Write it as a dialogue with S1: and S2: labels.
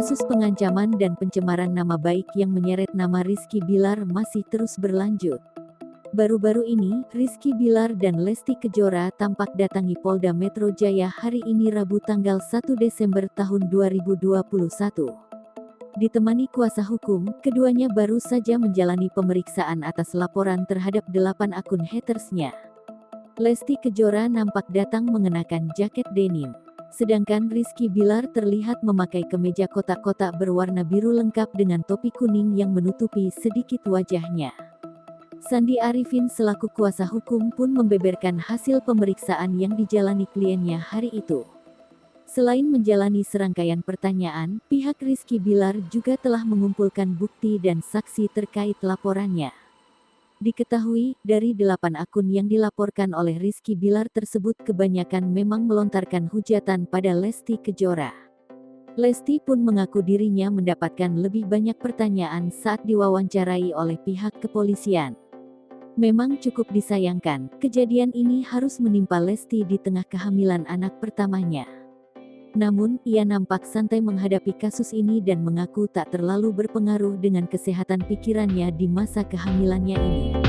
S1: Kasus pengancaman dan pencemaran nama baik yang menyeret nama Rizky Bilar masih terus berlanjut. Baru-baru ini, Rizky Bilar dan Lesti Kejora tampak datangi Polda Metro Jaya hari ini Rabu tanggal 1 Desember tahun 2021. Ditemani kuasa hukum, keduanya baru saja menjalani pemeriksaan atas laporan terhadap 8 akun hatersnya. Lesti Kejora nampak datang mengenakan jaket denim. Sedangkan Rizky Bilar terlihat memakai kemeja kotak-kotak berwarna biru lengkap dengan topi kuning yang menutupi sedikit wajahnya. Sandi Arifin selaku kuasa hukum pun membeberkan hasil pemeriksaan yang dijalani kliennya hari itu. Selain menjalani serangkaian pertanyaan, pihak Rizky Bilar juga telah mengumpulkan bukti dan saksi terkait laporannya. Diketahui, dari 8 akun yang dilaporkan oleh Rizky Bilar tersebut kebanyakan memang melontarkan hujatan pada Lesti Kejora. Lesti pun mengaku dirinya mendapatkan lebih banyak pertanyaan saat diwawancarai oleh pihak kepolisian. Memang cukup disayangkan, kejadian ini harus menimpa Lesti di tengah kehamilan anak pertamanya. Namun, ia nampak santai menghadapi kasus ini dan mengaku tak terlalu berpengaruh dengan kesehatan pikirannya di masa kehamilannya ini.